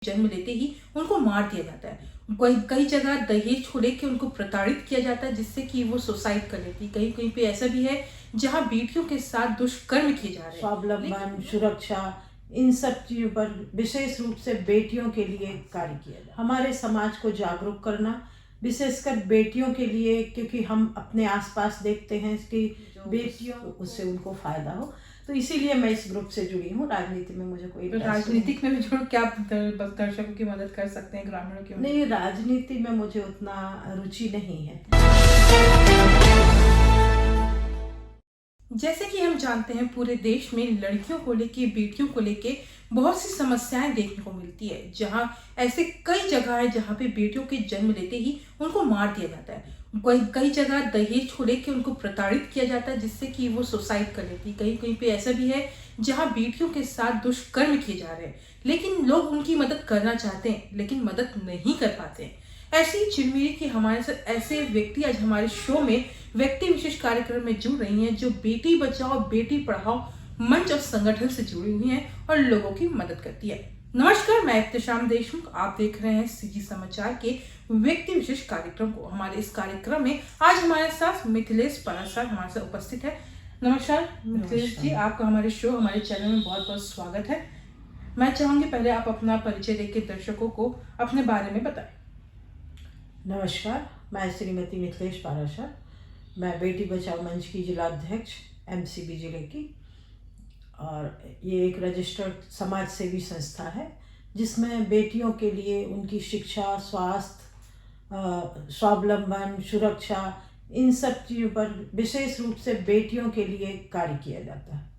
जन्म लेते ही उनको मार दिया जाता है। कई कई जगह दहेज को लेके उनको प्रताड़ित किया जाता है, जिससे कि वो सुसाइड कर लेती है। कहीं कहीं पे ऐसा भी है जहाँ बेटियों के साथ दुष्कर्म किए जा रहे हैं। स्वावलंबन, सुरक्षा, इन सब चीज़ों पर विशेष रूप से बेटियों के लिए कार्य किया जाए। हमारे समाज को जागरूक करना, विशेषकर बेटियों के लिए, क्योंकि हम अपने आसपास देखते हैं कि बेटियों उससे उनको फायदा हो, तो इसीलिए मैं इस ग्रुप से जुड़ी हूँ। राजनीति में मुझे कोई राजनीतिक में भी जुड़ क्या दर्शकों की मदद कर सकते हैं, ग्रामीणों की नहीं, राजनीति में मुझे उतना रुचि नहीं है। जैसे कि हम जानते हैं पूरे देश में लड़कियों को लेके, बेटियों को लेके बहुत सी समस्याएं देखने को मिलती है, जहां ऐसे कई जगह है जहां पे बेटियों के जन्म लेते ही उनको मार दिया जाता है। कई जगह दहेज को लेके उनको प्रताड़ित किया जाता है, जिससे कि वो सुसाइड कर लेती है। कहीं कहीं पे ऐसा भी है जहां बेटियों के साथ दुष्कर्म किए जा रहे हैं, लेकिन लोग उनकी मदद करना चाहते हैं लेकिन मदद नहीं कर पाते हैं। ऐसे ही चिरमिरी के हमारे साथ ऐसे व्यक्ति आज हमारे शो में व्यक्ति विशेष कार्यक्रम में जुड़ रही हैं, जो बेटी बचाओ बेटी पढ़ाओ मंच और संगठन से जुड़ी हुई हैं और लोगों की मदद करती है। नमस्कार, मैं इब्तिशाम देशमुख, आप देख रहे हैं सीजी समाचार के व्यक्ति विशेष कार्यक्रम को। हमारे इस कार्यक्रम में आज हमारे साथ मिथिलेश पराशर हमारे साथ उपस्थित है। नमस्कार मिथिलेश जी, आपका हमारे शो, हमारे चैनल में बहुत बहुत स्वागत है। मैं चाहूंगी पहले आप अपना परिचय देकर दर्शकों को अपने बारे में बताएं। नमस्कार, मैं श्रीमती मिथिलेश पाराशर, मैं बेटी बचाओ मंच की जिला अध्यक्ष एमसीबी जिले की, और ये एक रजिस्टर्ड समाज सेवी संस्था है जिसमें बेटियों के लिए उनकी शिक्षा, स्वास्थ्य, स्वावलंबन, सुरक्षा, इन सब चीज़ों पर विशेष रूप से बेटियों के लिए कार्य किया जाता है।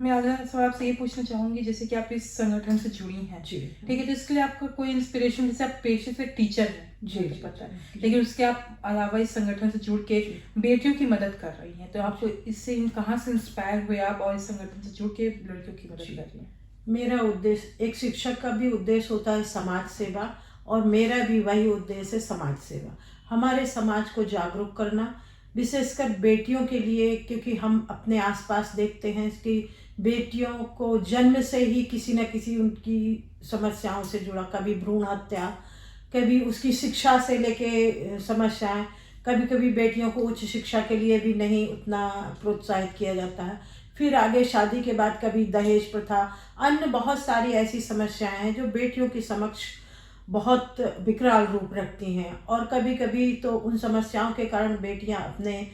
मैं अगला सवाल आपसे ये पूछना चाहूंगी, जैसे कि आप इस संगठन से जुड़ी हैं, जी ठीक है, तो इसके लिए आपका कोई इंस्पिरेशन, जैसे आप पेशे से टीचर हैं, जी, मुझे पता है, लेकिन उसके आप अलावा इस संगठन से जुड़ के बेटियों की मदद कर रही हैं, तो आपको इससे कहाँ से इंस्पायर हुए आप और इस संगठन से जुड़ के लड़कियों की मदद कर रही हैं? मेरा उद्देश्य, एक शिक्षक का भी उद्देश्य होता है समाज सेवा, और मेरा भी वही उद्देश्य है समाज सेवा। हमारे समाज को जागरूक करना, विशेषकर बेटियों के लिए, क्योंकि हम अपने आसपास देखते हैं कि बेटियों को जन्म से ही किसी न किसी उनकी समस्याओं से जुड़ा, कभी भ्रूण हत्या, कभी उसकी शिक्षा से लेके समस्याएं, कभी कभी बेटियों को उच्च शिक्षा के लिए भी नहीं उतना प्रोत्साहित किया जाता है, फिर आगे शादी के बाद कभी दहेज प्रथा, अन्य बहुत सारी ऐसी समस्याएं हैं जो बेटियों के समक्ष बहुत विकराल रूप रखती हैं, और कभी कभी तो उन समस्याओं के कारण बेटियां अपने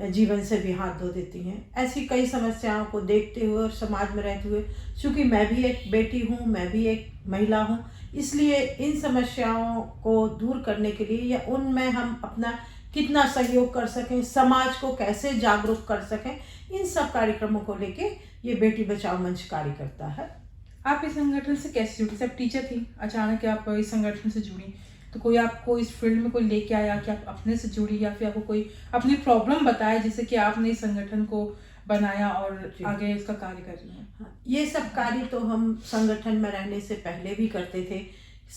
जीवन से भी हाथ धो देती हैं। ऐसी कई समस्याओं को देखते हुए और समाज में रहते हुए, चूँकि मैं भी एक बेटी हूँ, मैं भी एक महिला हूँ, इसलिए इन समस्याओं को दूर करने के लिए या उनमें हम अपना कितना सहयोग कर सकें, समाज को कैसे जागरूक कर सकें, इन सब कार्यक्रमों को लेके ये बेटी बचाओ मंच कार्य करता है। आप इस संगठन से कैसे जुड़ी? सब टीचर थी, अचानक आप इस संगठन से जुड़ी, तो कोई आपको इस फील्ड में कोई लेके आया कि आप अपने से जुड़ी, या फिर आपको कोई अपनी प्रॉब्लम बताया जिससे कि आपने इस संगठन को बनाया और आगे इसका कार्य कर रही हैं? ये सब कार्य तो हम संगठन में रहने से पहले भी करते थे,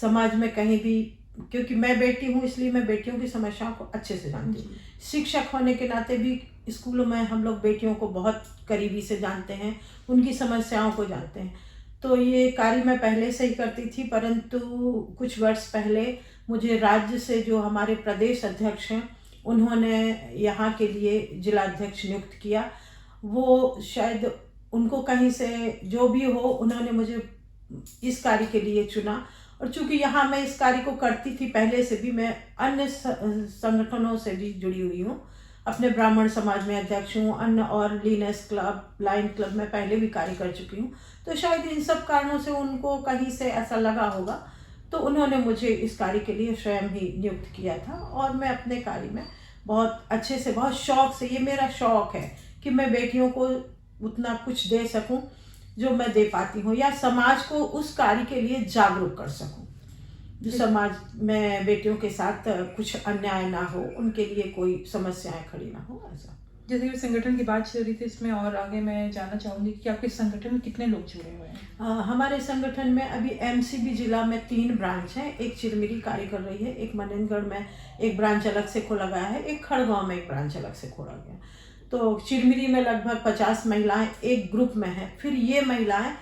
समाज में कहीं भी, क्योंकि मैं बेटी हूँ इसलिए मैं बेटियों की समस्याओं को अच्छे से जानती हूँ। शिक्षक होने के नाते भी स्कूलों में हम लोग बेटियों को बहुत करीबी से जानते हैं, उनकी समस्याओं को जानते हैं, तो ये कार्य मैं पहले से ही करती थी। परंतु कुछ वर्ष पहले मुझे राज्य से जो हमारे प्रदेश अध्यक्ष हैं, उन्होंने यहाँ के लिए जिला अध्यक्ष नियुक्त किया। वो शायद उनको कहीं से जो भी हो, उन्होंने मुझे इस कार्य के लिए चुना, और चूँकि यहाँ मैं इस कार्य को करती थी पहले से भी, मैं अन्य संगठनों से भी जुड़ी हुई हूँ, अपने ब्राह्मण समाज में अध्यक्ष हूँ, अन्य और लीनेस क्लब, लाइन क्लब में पहले भी कार्य कर चुकी हूँ, तो शायद इन सब कारणों से उनको कहीं से ऐसा लगा होगा, तो उन्होंने मुझे इस कार्य के लिए स्वयं ही नियुक्त किया था, और मैं अपने कार्य में बहुत अच्छे से, बहुत शौक से, ये मेरा शौक है कि मैं बेटियों को उतना कुछ दे सकूं जो मैं दे पाती हूँ, या समाज को उस कार्य के लिए जागरूक कर सकूं, जो समाज में बेटियों के साथ कुछ अन्याय ना हो, उनके लिए कोई समस्याएं खड़ी ना हो। ऐसा जैसे कि संगठन की बात चल रही थी, इसमें और आगे मैं जानना चाहूँगी कि आपके संगठन में कितने लोग जुड़े हुए हैं? हमारे संगठन में अभी एमसीबी जिला में 3 ब्रांच हैं। एक चिरमिरी कार्य कर रही है, एक मनेंद्रगढ़ में एक ब्रांच अलग से खोला गया है, एक खड़गांव में एक ब्रांच अलग से खोला गया। तो चिरमिरी में लगभग 50 महिलाएं एक ग्रुप में हैं, फिर ये महिलाएं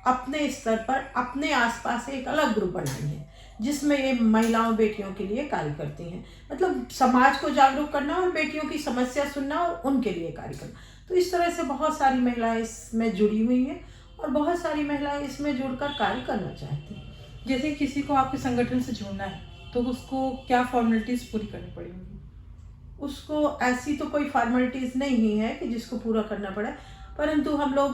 अपने स्तर पर अपने आसपास एक अलग ग्रुप बनाई है जिसमें ये महिलाओं बेटियों के लिए कार्य करती हैं। मतलब समाज को जागरूक करना और बेटियों की समस्या सुनना और उनके लिए कार्य करना। तो इस तरह से बहुत सारी महिलाएं इसमें जुड़ी हुई हैं और बहुत सारी महिलाएं इसमें जुड़कर कार्य करना चाहती हैं। जैसे किसी को आपके संगठन से जुड़ना है तो उसको क्या फॉर्मेलिटीज पूरी करनी पड़ेगी? उसको ऐसी तो कोई फॉर्मेलिटीज़ नहीं है कि जिसको पूरा करना पड़े, परंतु हम लोग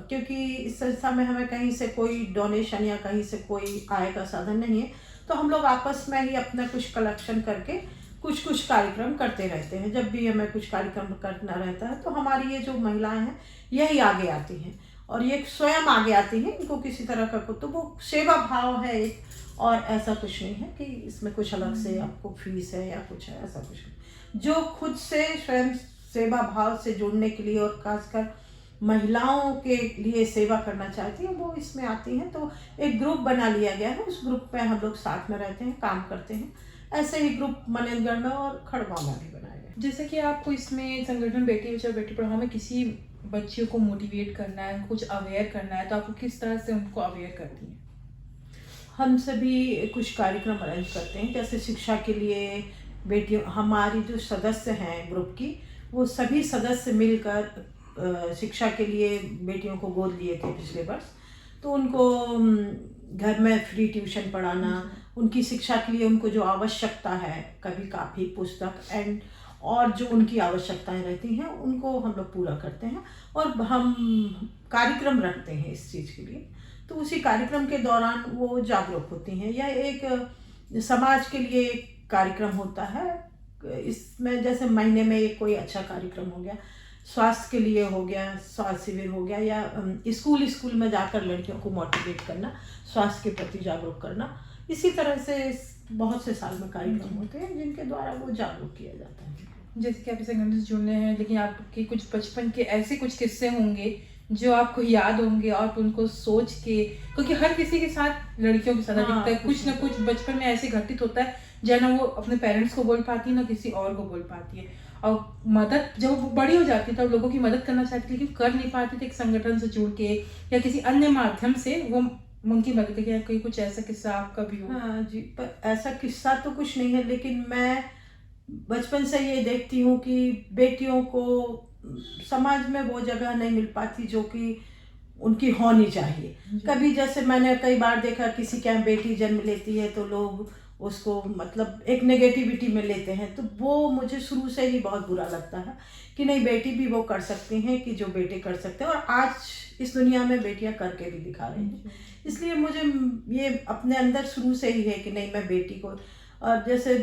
क्योंकि इस संस्था में हमें कहीं से कोई डोनेशन या कहीं से कोई आय का साधन नहीं है, तो हम लोग आपस में ही अपना कुछ कलेक्शन करके कुछ कुछ कार्यक्रम करते रहते हैं। जब भी हमें कुछ कार्यक्रम करना रहता है तो हमारी ये जो महिलाएं हैं यही आगे आती हैं और ये स्वयं आगे आती हैं। इनको किसी तरह का तो वो सेवा भाव है एक, और ऐसा कुछ नहीं है कि इसमें कुछ अलग से आपको फीस है या कुछ है, ऐसा कुछ नहीं। जो खुद से स्वयं सेवा भाव से जुड़ने के लिए और खासकर महिलाओं के लिए सेवा करना चाहती हैं वो इसमें आती हैं। तो एक ग्रुप बना लिया गया है, उस ग्रुप में हम लोग साथ में रहते हैं, काम करते हैं। ऐसे ही ग्रुप मनेंद्रगढ़ में और खड़गांव में भी बनाए गए। जैसे कि आपको इसमें संगठन बेटी बचाओ बेटी पढ़ाओ में किसी बच्चियों को मोटिवेट करना है, कुछ अवेयर करना है, तो आपको किस तरह से उनको अवेयर करती हैं? हम सभी कुछ कार्यक्रम अरेंज करते हैं, जैसे शिक्षा के लिए बेटियों, हमारी जो सदस्य हैं ग्रुप की, वो सभी सदस्य मिलकर शिक्षा के लिए बेटियों को गोद लिए थे पिछले वर्ष। तो उनको घर में फ्री ट्यूशन पढ़ाना, उनकी शिक्षा के लिए उनको जो आवश्यकता है, कभी काफ़ी पुस्तक एंड और जो उनकी आवश्यकताएं रहती हैं उनको हम लोग पूरा करते हैं और हम कार्यक्रम रखते हैं इस चीज़ के लिए। तो उसी कार्यक्रम के दौरान वो जागरूक होती हैं। यह एक समाज के लिए एक कार्यक्रम होता है। इसमें जैसे महीने में एक कोई अच्छा कार्यक्रम हो गया, स्वास्थ्य के लिए हो गया, स्वास्थ्य शिविर हो गया, या स्कूल में जाकर लड़कियों को मोटिवेट करना, स्वास्थ्य के प्रति जागरूक करना। इसी तरह से बहुत से साल में कार्यक्रम होते हैं जिनके द्वारा वो जागरूक किया जाता है। जैसे कि आप संगठन से जुड़ने हैं, लेकिन आपके कुछ बचपन के ऐसे कुछ किस्से होंगे जो आपको याद होंगे और उनको सोच के, क्योंकि हर किसी के साथ लड़कियों के साथ दिखता है, कुछ ना कुछ बचपन में ऐसे घटित होता है जहाँ ना वो अपने पेरेंट्स को बोल पाती है ना किसी और को बोल पाती है, और मदद जब वो बड़ी हो जाती है तब लोगों की मदद करना चाहती है लेकिन कर नहीं पाती थी। एक संगठन से जुड़ के या किसी अन्य माध्यम से वो उनकी मदद करके, कोई कुछ ऐसा किस्सा आपका भी हो? हाँ जी, पर ऐसा किस्सा तो कुछ नहीं है, लेकिन मैं बचपन से ये देखती हूँ कि बेटियों को समाज में वो जगह नहीं मिल पाती जो कि उनकी होनी चाहिए। कभी जैसे मैंने कई बार देखा किसी के यहाँ बेटी जन्म लेती है तो लोग उसको मतलब एक नेगेटिविटी में लेते हैं, तो वो मुझे शुरू से ही बहुत बुरा लगता है कि नहीं, बेटी भी वो कर सकती हैं कि जो बेटे कर सकते हैं, और आज इस दुनिया में बेटियां करके भी दिखा रही हैं। इसलिए मुझे ये अपने अंदर शुरू से ही है कि नहीं, मैं बेटी को, और जैसे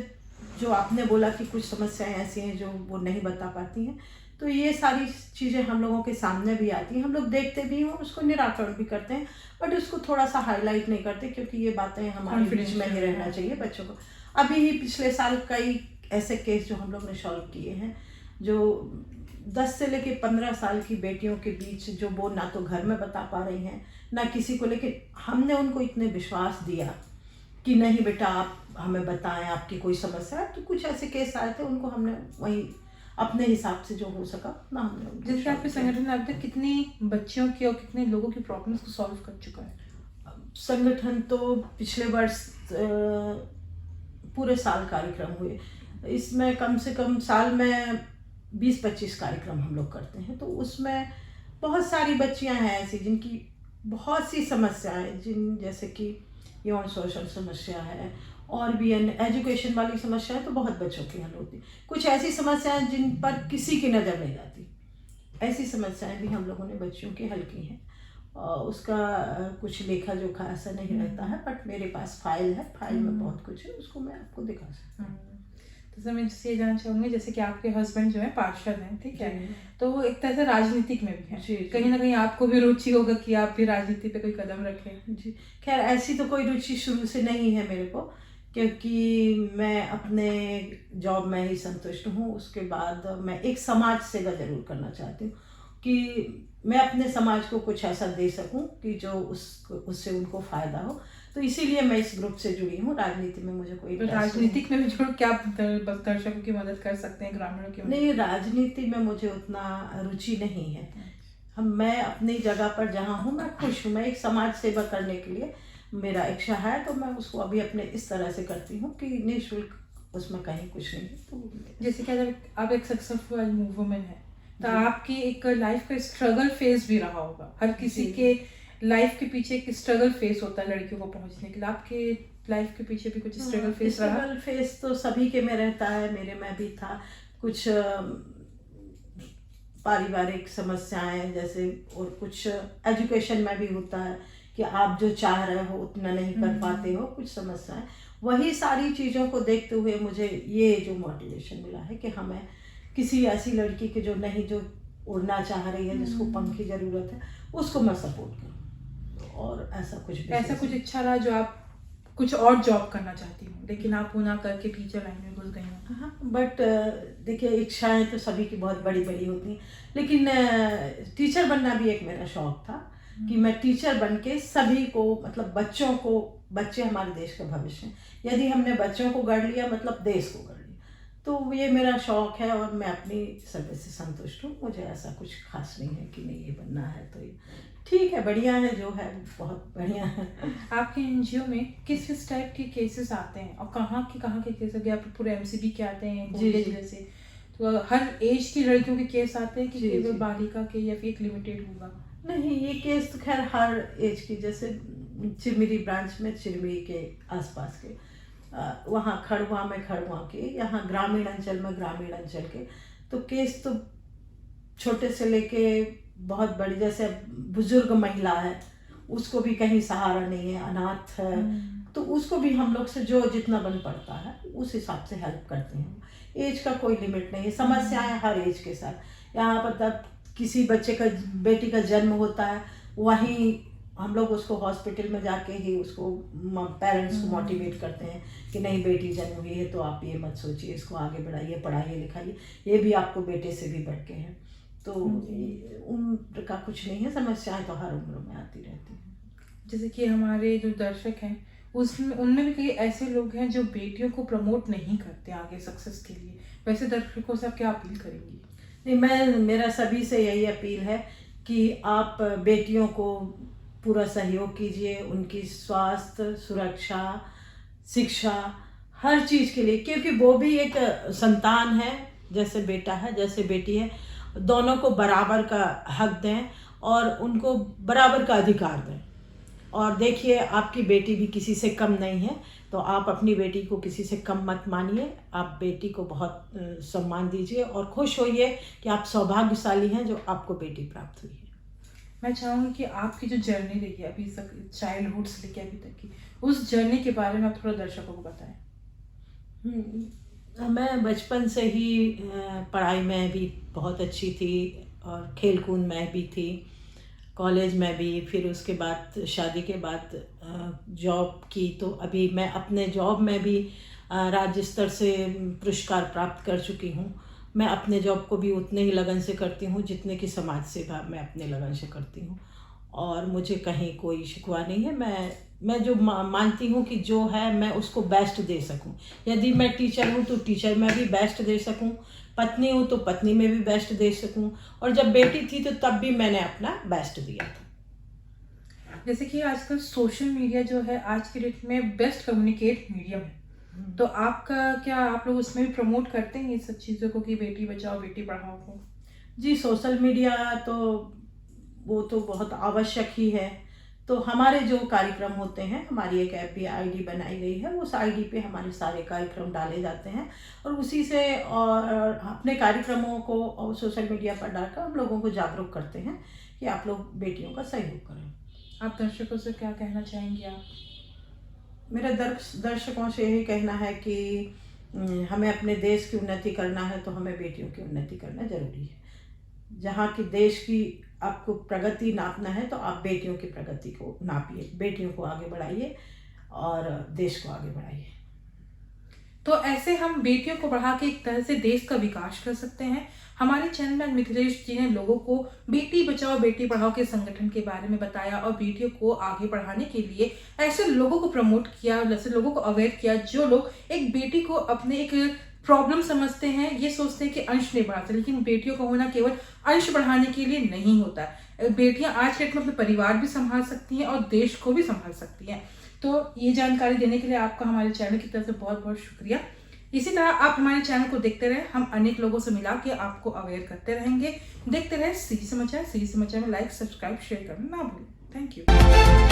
जो आपने बोला कि कुछ समस्याएं ऐसी हैं जो वो नहीं बता पाती हैं, तो ये सारी चीज़ें हम लोगों के सामने भी आती हैं, हम लोग देखते भी हैं, उसको निराकरण भी करते हैं, बट उसको थोड़ा सा हाईलाइट नहीं करते क्योंकि ये बातें हमारे बीच में ही रहना चाहिए बच्चों को। अभी ही पिछले साल कई ऐसे केस जो हम लोग ने सॉल्व किए हैं, जो 10 से लेके 15 साल की बेटियों के बीच, जो वो ना तो घर में बता पा रही हैं ना किसी को, लेकिन हमने उनको इतने विश्वास दिया कि नहीं बेटा आप हमें बताएं आपकी कोई समस्या है। तो कुछ ऐसे केस आए थे, उनको हमने वही अपने हिसाब से जो हो सका ना हमने। जैसे आपके संगठन अब तक कितनी बच्चियों की और कितने लोगों की प्रॉब्लम्स को सॉल्व कर चुका है? संगठन तो पिछले वर्ष पूरे साल कार्यक्रम हुए, इसमें कम से कम साल में 20-25 कार्यक्रम हम लोग करते हैं। तो उसमें बहुत सारी बच्चियां हैं ऐसी जिनकी बहुत सी समस्याएं, जिन जैसे कि यौन शोषण समस्या है और भी एजुकेशन वाली समस्या है, तो बहुत बच्चों की हल होती। कुछ ऐसी समस्याएं जिन पर किसी की नज़र नहीं जाती, ऐसी समस्याएं भी हम लोगों ने बच्चियों की हल की हैं। उसका कुछ लेखा जोखा ऐसा नहीं रहता है, बट मेरे पास फाइल है, फाइल में बहुत कुछ है, उसको मैं आपको दिखा सकती हूँ। तो सर मैं जिससे ये जानना चाहूँगी, जैसे कि आपके हस्बैंड जो है पार्षद हैं, ठीक है, तो वो एक तरह से राजनीतिक में भी है, कहीं ना कहीं आपको भी रुचि होगा कि आप भी राजनीति पे कोई कदम रखें? जी, खैर ऐसी तो कोई रुचि शुरू से नहीं है मेरे को, क्योंकि मैं अपने जॉब में ही संतुष्ट हूँ। उसके बाद मैं एक समाज सेवा जरूर करना चाहती हूँ कि मैं अपने समाज को कुछ ऐसा दे सकूं कि जो उससे उनको फ़ायदा हो। तो इसीलिए मैं इस ग्रुप से जुड़ी हूँ। राजनीति में मुझे कोई राजनीतिक में भी जुड़ क्या दर्शकों की मदद कर सकते हैं, ग्रामीणों की? नहीं, राजनीति में मुझे उतना रुचि नहीं है। मैं अपनी जगह पर जहाँ हूँ मैं खुश हूँ। मैं एक समाज सेवा करने के लिए मेरा इच्छा है, तो मैं उसको अभी अपने इस तरह से करती हूँ कि निःशुल्क उसमें कहीं कुछ नहीं है। तो जैसे कि अगर आप एक सक्सेसफुल वुमन है तो जी। आपकी एक लाइफ का स्ट्रगल फेज भी रहा होगा। हर किसी जी। के लाइफ के पीछे एक स्ट्रगल फेस होता है लड़कियों को पहुंचने के लिए। आपके लाइफ के पीछे भी कुछ स्ट्रगल फेस रहा? स्ट्रगल फेस तो सभी के में रहता है, मेरे में भी था। कुछ पारिवारिक समस्याएं जैसे, और कुछ एजुकेशन में भी होता है कि आप जो चाह रहे हो उतना नहीं कर पाते हो, कुछ समस्याएं। वही सारी चीज़ों को देखते हुए मुझे ये जो मोटिवेशन मिला है कि हमें किसी ऐसी लड़की के जो नहीं, जो उड़ना चाह रही है, जिसको पंख की ज़रूरत है, उसको मैं सपोर्ट करूँ। और ऐसा कुछ इच्छा रहा जो आप कुछ और जॉब करना चाहती हूँ, लेकिन आप वो ना करके टीचर लाइन में घुस गई हो? हाँ, बट देखिए इच्छाएं तो सभी की बहुत बड़ी बड़ी होती हैं, लेकिन टीचर बनना भी एक मेरा शौक था कि मैं टीचर बन के सभी को, मतलब बच्चों को, बच्चे हमारे देश का भविष्य हैं। यदि हमने बच्चों को गढ़ लिया मतलब देश को गढ़ लिया। तो ये मेरा शौक है और मैं अपनी सर्विस से संतुष्ट हूँ। मुझे ऐसा कुछ खास नहीं है कि नहीं ये बनना है, तो ये ठीक है, बढ़िया है, जो है बहुत बढ़िया है। आपके एनजीओ में किस किस टाइप के केसेस आते हैं और कहाँ के केसेस? आप पूरे एमसीबी के आते हैं, कॉलेज जैसे, तो हर एज की लड़कियों के केस आते हैं कि केवल बालिका के, या फिर एक लिमिटेड होगा? नहीं, ये केस तो खैर हर एज की, जैसे चिरमिरी ब्रांच में चिरमिरी के आसपास के, वहाँ खड़ुआ में खड़ुआ के, यहाँ ग्रामीण अंचल में ग्रामीण अंचल के, तो केस तो छोटे से लेके बहुत बड़ी, जैसे बुजुर्ग महिला है उसको भी कहीं सहारा नहीं है, अनाथ है, तो उसको भी हम लोग से जो जितना बन पड़ता है उस हिसाब से हेल्प करते हैं। एज का कोई लिमिट नहीं है, समस्याएं हर एज के साथ। यहाँ पर तब किसी बच्चे का, बेटी का जन्म होता है, वहीं हम लोग उसको हॉस्पिटल में जाके ही उसको पेरेंट्स को मोटिवेट करते हैं कि नहीं, बेटी जन्म हुई है तो आप ये मत सोचिए, इसको आगे बढ़ाइए, पढ़ाइए लिखाइए, ये भी आपको बेटे से भी बढ़ के हैं। तो उम्र का कुछ नहीं है, समस्याएं तो हर उम्र में आती रहती हैं। जैसे कि हमारे जो दर्शक हैं उसमें, उनमें भी कई ऐसे लोग हैं जो बेटियों को प्रमोट नहीं करते आगे सक्सेस के लिए। वैसे दर्शकों से आप क्या अपील करेंगी? नहीं, मेरा सभी से यही अपील है कि आप बेटियों को पूरा सहयोग कीजिए, उनकी स्वास्थ्य, सुरक्षा, शिक्षा, हर चीज़ के लिए, क्योंकि वो भी एक संतान है, जैसे बेटा है जैसे बेटी है। दोनों को बराबर का हक दें और उनको बराबर का अधिकार दें। और देखिए, आपकी बेटी भी किसी से कम नहीं है, तो आप अपनी बेटी को किसी से कम मत मानिए। आप बेटी को बहुत सम्मान दीजिए और खुश होइए कि आप सौभाग्यशाली हैं जो आपको बेटी प्राप्त हुई है। मैं चाहूँगी कि आपकी जो जर्नी रही है अभी तक, चाइल्डहुड से लेकर अभी तक की, उस जर्नी के बारे में आप थोड़ा दर्शकों को बताएं। मैं बचपन से ही पढ़ाई में भी बहुत अच्छी थी और खेल कूद में भी थी, कॉलेज में भी। फिर उसके बाद शादी के बाद जॉब की, तो अभी मैं अपने जॉब में भी राज्य स्तर से पुरस्कार प्राप्त कर चुकी हूँ। मैं अपने जॉब को भी उतने ही लगन से करती हूँ जितने की समाज सेवा मैं अपने लगन से करती हूँ, और मुझे कहीं कोई शिकवा नहीं है। मैं जो मानती हूँ कि जो है मैं उसको बेस्ट दे सकूँ। यदि मैं टीचर हूँ तो टीचर में भी बेस्ट दे सकूँ, पत्नी हूँ तो पत्नी में भी बेस्ट दे सकूँ, और जब बेटी थी तो तब भी मैंने अपना बेस्ट दिया था। जैसे कि आजकल सोशल मीडिया जो है आज की डेट में बेस्ट कम्युनिकेट मीडियम है, तो आपका क्या, आप लोग उसमें भी प्रमोट करते हैं ये सब चीज़ों को कि बेटी बचाओ बेटी पढ़ाओ को? जी, सोशल मीडिया तो वो तो बहुत आवश्यक ही है। तो हमारे जो कार्यक्रम होते हैं, हमारी एक एफबी आईडी बनाई गई है, उस आईडी पे हमारे सारे कार्यक्रम डाले जाते हैं, और उसी से और अपने कार्यक्रमों को और सोशल मीडिया पर डालकर हम लोगों को जागरूक करते हैं कि आप लोग बेटियों का सहयोग करें। आप दर्शकों से क्या कहना चाहेंगे आप? मेरा दर्शकों से यही कहना है कि हमें अपने देश की उन्नति करना है तो हमें बेटियों की उन्नति करना ज़रूरी है। जहाँ की देश की आपको प्रगति नापना है तो आप बेटियों की प्रगति को नापिए, बेटियों को आगे बढ़ाइए और देश को आगे बढ़ाइए। तो ऐसे हम बेटियों को बढ़ा के एक तरह से देश का विकास कर सकते हैं। हमारे चैनल में मिथिलेश जी ने लोगों को बेटी बचाओ बेटी पढ़ाओ के संगठन के बारे में बताया और बेटियों को आगे बढ़ाने के लिए ऐसे लोगों को प्रमोट किया, ऐसे लोगों को अवेयर किया जो लोग एक बेटी को अपने एक प्रॉब्लम समझते हैं, ये सोचते हैं कि अंश नहीं बढ़ाते, लेकिन बेटियों का होना केवल अंश बढ़ाने के लिए नहीं होता है। बेटियां आज के डेट में अपने परिवार भी संभाल सकती हैं और देश को भी संभाल सकती हैं। तो ये जानकारी देने के लिए आपका हमारे चैनल की तरफ से बहुत बहुत शुक्रिया। इसी तरह आप हमारे चैनल को देखते रहें, हम अनेक लोगों से मिला के आपको अवेयर करते रहेंगे। देखते रहें सीजी समाचार। सीजी समाचार में लाइक, सब्सक्राइब, शेयर करना ना भूलें। Thank you.